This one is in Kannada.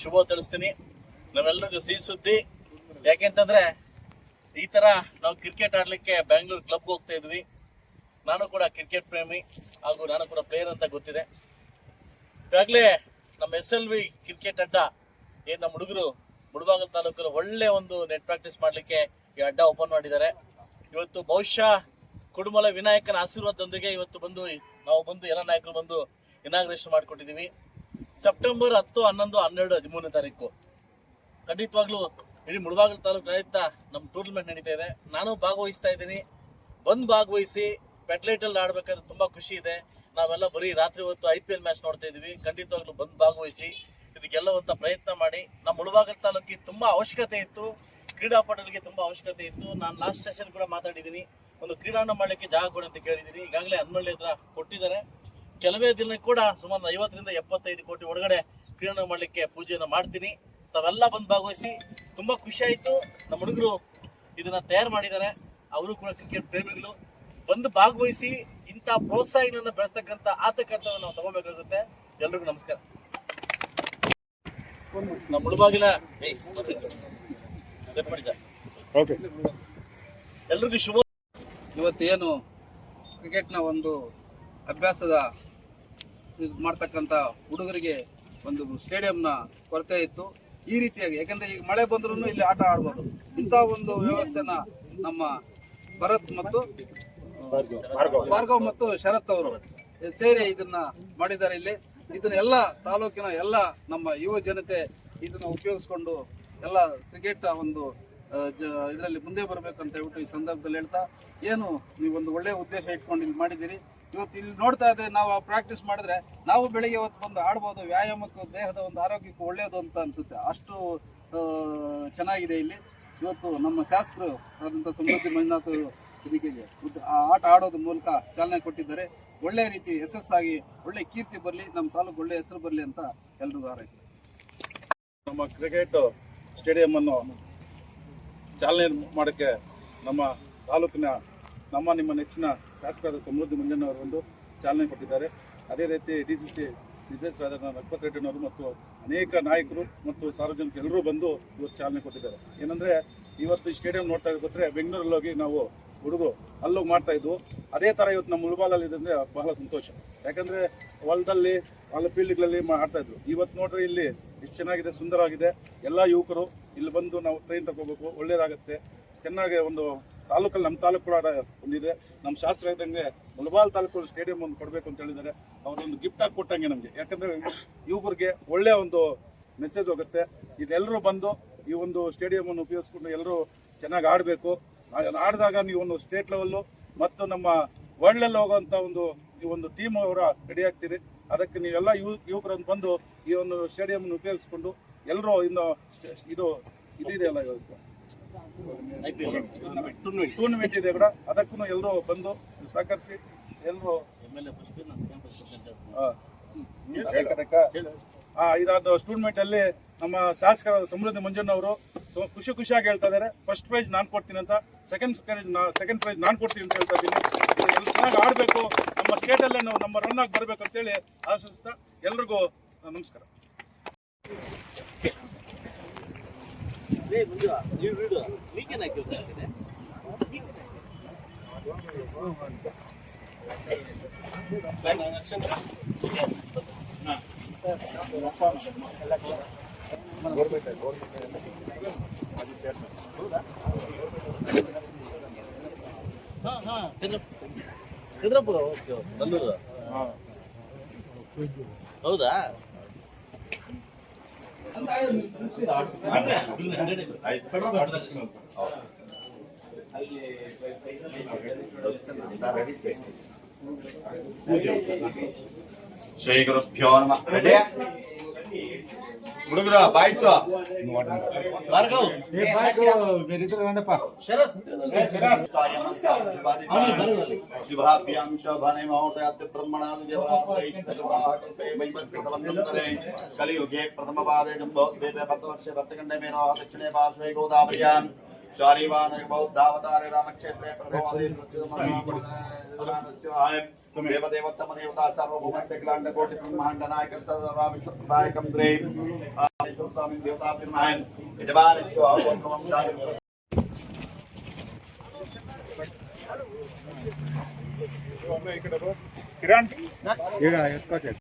ಶುಭ ತಿಳಿಸ್ತೀನಿ. ನಾವೆಲ್ಲರಿಗೂ ಸಿಹಿ ಸುದ್ದಿ. ಯಾಕೆಂತಂದ್ರೆ ಈ ತರ ನಾವು ಕ್ರಿಕೆಟ್ ಆಡ್ಲಿಕ್ಕೆ ಬ್ಯಾಂಗ್ಳೂರ್ ಕ್ಲಬ್ ಹೋಗ್ತಾ ಇದ್ವಿ. ನಾನು ಕೂಡ ಕ್ರಿಕೆಟ್ ಪ್ರೇಮಿ ಹಾಗೂ ನಾನು ಕೂಡ ಪ್ಲೇಯರ್ ಅಂತ ಗೊತ್ತಿದೆ. ಈಗಾಗಲೇ ನಮ್ಮ SLV ಕ್ರಿಕೆಟ್ ಅಡ್ಡ ಏನು ನಮ್ಮ ಹುಡುಗರು ಮುಳಬಾಗಿಲು ತಾಲೂಕಲ್ಲಿ ಒಳ್ಳೆ ಒಂದು ನೆಟ್ ಪ್ರಾಕ್ಟೀಸ್ ಮಾಡಲಿಕ್ಕೆ ಈ ಅಡ್ಡ ಓಪನ್ ಮಾಡಿದ್ದಾರೆ. ಇವತ್ತು ಬಹುಶಃ ಕುಡುಮಲ ವಿನಾಯಕನ ಆಶೀರ್ವಾದದೊಂದಿಗೆ ಇವತ್ತು ನಾವು ಬಂದು ಎಲ್ಲ ನಾಯಕರು ಬಂದು ಇನಾಗ್ರೇಷನ್ ಮಾಡಿಕೊಟ್ಟಿದ್ದೀವಿ. ಸೆಪ್ಟೆಂಬರ್ 10, 11, 12, 13 ತಾರೀಕು ಖಂಡಿತವಾಗ್ಲೂ ಇಡೀ ಮುಳಬಾಗಿಲು ತಾಲೂಕು ರೈತ ನಮ್ಮ ಟೂರ್ನಮೆಂಟ್ ನಡೀತಾ ಇದೆ. ನಾನು ಭಾಗವಹಿಸ್ತಾ ಇದ್ದೀನಿ. ಭಾಗವಹಿಸಿ ಪೆಟ್ಲೈಟಲ್ಲಿ ಆಡಬೇಕಾದ್ರೆ ತುಂಬ ಖುಷಿ ಇದೆ. ನಾವೆಲ್ಲ ಬರೀ ರಾತ್ರಿ ಹೊತ್ತು IPL ಮ್ಯಾಚ್ ನೋಡ್ತಾ ಇದ್ದೀವಿ. ಖಂಡಿತವಾಗ್ಲೂ ಭಾಗವಹಿಸಿ ಇದಕ್ಕೆಲ್ಲವಂತ ಪ್ರಯತ್ನ ಮಾಡಿ. ನಮ್ಮ ಮುಳಬಾಗಿಲು ತಾಲೂಕಿಗೆ ತುಂಬ ಅವಶ್ಯಕತೆ ಇತ್ತು, ಕ್ರೀಡಾಪಟುಗಳಿಗೆ ತುಂಬ ಅವಶ್ಯಕತೆ ಇತ್ತು. ನಾನು ಲಾಸ್ಟ್ ಸೆಷನ್ ಕೂಡ ಮಾತಾಡಿದ್ದೀನಿ, ಒಂದು ಕ್ರೀಡಾಂಗಣ ಮಾಡಲಿಕ್ಕೆ ಜಾಗ ಕೊಡಿ ಅಂತ ಕೇಳಿದ್ದೀನಿ. ಈಗಾಗಲೇ ಹನುಮಳ್ಳಿ ಹತ್ರ ಕೊಟ್ಟಿದ್ದಾರೆ. ಕೆಲವೇ ದಿನ ಕೂಡ ಸುಮಾರು 50 ರಿಂದ 75 ಕೋಟಿ ಒಳಗಡೆ ಕ್ರೀಡಾಂಗಣ ಮಾಡಲಿಕ್ಕೆ ಪೂಜೆಯನ್ನು ಮಾಡ್ತೀನಿ. ತಾವೆಲ್ಲ ಭಾಗವಹಿಸಿ. ತುಂಬ ಖುಷಿ ಆಯಿತು. ನಮ್ಮ ಹುಡುಗರು ಇದನ್ನು ತಯಾರು ಮಾಡಿದ್ದಾರೆ. ಅವರು ಕೂಡ ಕ್ರಿಕೆಟ್ ಪ್ರೇಮಿಗಳು. ಭಾಗವಹಿಸಿ ಇಂಥ ಪ್ರೋತ್ಸಾಹಗಳನ್ನು ಬೆಳೆಸ್ತಕ್ಕಂಥ ಆತಕರ್ತವ್ಯ ನಾವು ತಗೋಬೇಕಾಗುತ್ತೆ. ಎಲ್ರಿಗೂ ನಮಸ್ಕಾರ. ನಮ್ಮ ಮುಳಬಾಗಿಲ ಎಲ್ರಿಗೂ ಶುಭ. ಇವತ್ತೇನು ಕ್ರಿಕೆಟ್ನ ಒಂದು ಅಭ್ಯಾಸದ ಮಾಡ್ತಕ್ಕಂಥ ಹುಡುಗರಿಗೆ ಒಂದು ಸ್ಟೇಡಿಯಂನ ಕೊರತೆ ಇತ್ತು. ಈ ರೀತಿಯಾಗಿ ಯಾಕಂದ್ರೆ ಈಗ ಮಳೆ ಬಂದ್ರೂ ಇಲ್ಲಿ ಆಟ ಆಡ್ಬೋದು. ಇಂಥ ಒಂದು ವ್ಯವಸ್ಥೆನ ನಮ್ಮ ಭರತ್ ಮತ್ತು ಭಾರ್ಗವ್ ಮತ್ತು ಶರತ್ ಅವರು ಸೇರಿ ಇದನ್ನ ಮಾಡಿದ್ದಾರೆ. ಇಲ್ಲಿ ಇದನ್ನ ಎಲ್ಲ ತಾಲೂಕಿನ ಎಲ್ಲ ನಮ್ಮ ಯುವ ಜನತೆ ಇದನ್ನ ಉಪಯೋಗಿಸ್ಕೊಂಡು ಎಲ್ಲ ಕ್ರಿಕೆಟ್ ಒಂದು ಇದರಲ್ಲಿ ಮುಂದೆ ಬರಬೇಕಂತ ಹೇಳ್ಬಿಟ್ಟು ಈ ಸಂದರ್ಭದಲ್ಲಿ ಹೇಳ್ತಾ, ಏನು ನೀವೊಂದು ಒಳ್ಳೆಯ ಉದ್ದೇಶ ಇಟ್ಕೊಂಡು ಇಲ್ಲಿ ಮಾಡಿದ್ದೀರಿ. ಇವತ್ತು ಇಲ್ಲಿ ನೋಡ್ತಾ ಇದ್ರೆ ನಾವು ಪ್ರಾಕ್ಟೀಸ್ ಮಾಡಿದ್ರೆ ನಾವು ಬೆಳಿಗ್ಗೆ ಹೊತ್ತು ಬಂದು ಆಡ್ಬೋದು. ವ್ಯಾಯಾಮಕ್ಕೂ ದೇಹದ ಒಂದು ಆರೋಗ್ಯಕ್ಕೂ ಒಳ್ಳೆಯದು ಅಂತ ಅನಿಸುತ್ತೆ. ಅಷ್ಟು ಚೆನ್ನಾಗಿದೆ ಇಲ್ಲಿ. ಇವತ್ತು ನಮ್ಮ ಶಾಸಕರು ಆದಂಥ ಸಮೃದ್ಧಿ ಮಂಜುನಾಥ್ ಅವರು ಇದಕ್ಕೆ ಆಟ ಆಡೋದ್ರ ಮೂಲಕ ಚಾಲನೆ ಕೊಟ್ಟಿದ್ದಾರೆ. ಒಳ್ಳೆಯ ರೀತಿ ಯಶಸ್ಸಾಗಿ ಒಳ್ಳೆ ಕೀರ್ತಿ ಬರಲಿ, ನಮ್ಮ ತಾಲೂಕು ಒಳ್ಳೆಯ ಹೆಸರು ಬರಲಿ ಅಂತ ಎಲ್ರಿಗೂ ಹಾರೈಸ್ತಾರೆ. ನಮ್ಮ ಕ್ರಿಕೆಟ್ ಸ್ಟೇಡಿಯಂ ಅನ್ನು ಚಾಲನೆ ಮಾಡೋಕ್ಕೆ ನಮ್ಮ ತಾಲೂಕಿನ ನಿಮ್ಮ ನೆಚ್ಚಿನ ಶಾಸಕರಾದ ಸಮೃದ್ಧಿ ಮಂಜಣ್ಣವರು ಒಂದು ಚಾಲನೆ ಕೊಟ್ಟಿದ್ದಾರೆ. ಅದೇ ರೀತಿ DCC ನಿರ್ದೇಶಕರಾದ ರಘುಪತ್ ರೆಡ್ಡಿನವರು ಮತ್ತು ಅನೇಕ ನಾಯಕರು ಮತ್ತು ಸಾರ್ವಜನಿಕರು ಎಲ್ಲರೂ ಬಂದು ಇವತ್ತು ಚಾಲನೆ ಕೊಟ್ಟಿದ್ದಾರೆ. ಏನಂದರೆ ಇವತ್ತು ಈ ಸ್ಟೇಡಿಯಂ ನೋಡ್ತಾ ಗೊತ್ತರೆ ಬೆಂಗಳೂರಲ್ಲಿ ಹೋಗಿ ನಾವು ಹುಡುಗರು ಅಲ್ಲೋಗಿ ಮಾಡ್ತಾ ಇದ್ವು. ಅದೇ ಥರ ಇವತ್ತು ನಮ್ಮ ಮುಳಬಾಗಲಲ್ಲಿ ಇದೆ ಅಂದರೆ ಬಹಳ ಸಂತೋಷ. ಯಾಕಂದರೆ ಹೊಲದಲ್ಲಿ ಫೀಲ್ಡ್ಗಳಲ್ಲಿ ಆಡ್ತಾಯಿದ್ರು. ಇವತ್ತು ನೋಡ್ರಿ ಇಲ್ಲಿ ಎಷ್ಟು ಚೆನ್ನಾಗಿದೆ, ಸುಂದರವಾಗಿದೆ. ಎಲ್ಲ ಯುವಕರು ಇಲ್ಲಿ ಬಂದು ನಾವು ಟ್ರೈನ್ ತಗೋಬೇಕು, ಒಳ್ಳೇದಾಗುತ್ತೆ. ಚೆನ್ನಾಗಿ ಒಂದು ತಾಲೂಕಲ್ಲಿ ನಮ್ಮ ತಾಲೂಕು ಕೂಡ ಒಂದಿದೆ. ನಮ್ಮ ಶಾಸ್ತ್ರ ಇದ್ದಂಗೆ ಮುಳಬಾಗಿಲು ತಾಲೂಕು ಸ್ಟೇಡಿಯಂ ಒಂದು ಕೊಡಬೇಕು ಅಂತ ಹೇಳಿದ್ದಾರೆ. ಅವರೊಂದು ಗಿಫ್ಟ್ ಆಗಿ ಕೊಟ್ಟಂಗೆ ನಮಗೆ. ಯಾಕಂದರೆ ಯುವಕರಿಗೆ ಒಳ್ಳೆಯ ಒಂದು ಮೆಸೇಜ್ ಹೋಗುತ್ತೆ. ಇದೆಲ್ಲರೂ ಬಂದು ಈ ಒಂದು ಸ್ಟೇಡಿಯಮನ್ನು ಉಪಯೋಗಿಸ್ಕೊಂಡು ಎಲ್ಲರೂ ಚೆನ್ನಾಗಿ ಆಡಬೇಕು. ಆಡಿದಾಗ ನೀವು ಒಂದು ಸ್ಟೇಟ್ ಲೆವೆಲ್ಲು ಮತ್ತು ನಮ್ಮ ವರ್ಲ್ಡಲ್ಲಿ ಹೋಗೋವಂಥ ಈ ಒಂದು ಟೀಮ್ ಅವರ ರೆಡಿ ಆಗ್ತೀರಿ. ಅದಕ್ಕೆ ನೀವೆಲ್ಲ ಯುವಕರನ್ನು ಬಂದು ಈ ಒಂದು ಸ್ಟೇಡಿಯಮನ್ನು ಉಪಯೋಗಿಸ್ಕೊಂಡು ಎಲ್ಲರೂ ಇನ್ನು ಇದೆಯಲ್ಲ ಇವತ್ತು ಟೂರ್ನಮೆಂಟ್ ಇದೆ ಕೂಡ, ಅದಕ್ಕೂ ಎಲ್ಲರೂ ಬಂದು ಸಹಕರಿಸಿ ಎಲ್ಲರೂ ಇದಾದ ಟೂರ್ನಮೆಂಟ್ ಅಲ್ಲಿ ನಮ್ಮ ಶಾಸಕರಾದ ಸಮೃದ್ಧಿ ಮಂಜಣ್ಣವರು ಖುಷಿಯಾಗಿ ಹೇಳ್ತಾ ಇದ್ದಾರೆ. ಫಸ್ಟ್ ಪ್ರೈಸ್ ನಾನು ಕೊಡ್ತೀನಿ ಅಂತ, ಸೆಕೆಂಡ್ ಪ್ರೈಸ್ ನಾನು ಕೊಡ್ತೀನಿ ಅಂತ ಹೇಳ್ತಾ ಇದ್ದೀನಿ. ಎಲ್ಲ ಚೆನ್ನಾಗಿ ಆಡಬೇಕು, ನಮ್ಮ ಸ್ಟೇಟಲ್ಲೇ ನಾವು ನಂಬರ್ 1 ಆಗಿ ಬರಬೇಕು ಅಂತೇಳಿ ಆಶಿಸ್ತಾ ಎಲ್ರಿಗೂ ನಮಸ್ಕಾರ. ಹೌದಾ? ಶ್ರೀ ಗುರುಭ್ಯೋ ನಮಃ. ರೆಡಿ ಹುಡುಗರು ಬಾಯ್ಸು. ಭಾರ್ಗವ್ ಶರತ್ ಶುಭಾಭ್ಯಾಂ ಶೋಭನೆ ಮಹೋದಯಾತ್ ಬ್ರಹ್ಮಣಾದಿ ದೇವರಾತ್ಮೈಶ್ವರೇ ವೈಮಸ್ಕೃತವಂತರೆ ಕಲಿಯುಗೆ ಪ್ರಥಮಪಾದೇ ಜಂಬೋದ್ಭೇದ ಭಕ್ತವರ್ಷೆ ಭಕ್ತಗಂಡೆ ಮೇನೋ ದಕ್ಷಿಣೆ ಪಾರ್ಶ್ವೇ ಗೋದಾವರ್ಯಾಂ ಶಾಲಿವಾನ ಬೌದ್ಧಾವತಾರೇ ರಾಮಕ್ಷೇತ್ರೇ ಪ್ರಭವಾದೇ ದೇವದೇವೋತ್ತಮ ದೇವತಾ ಸಾರ್ವಭೌಮಸ್ಯ ಅಖಿಲಾಂಡ ಕೋಟಿ ಬ್ರಹ್ಮಾಂಡ ನಾಯಕ ಸರ್ವ ವಿಶ್ವಪ್ರದಾಯಕಂ ಶ್ರೀ ಸ್ವಾಮಿ ದೇವತಾ ಪಿರ್ಮಾಯಂ ಯಜಮಾನಸ್ಯ ಆವೋತ್ರಮಂ ಶಾಲಿ ಕಿರಣ್ ಈಗ ಎತ್ಕೋತೇನೆ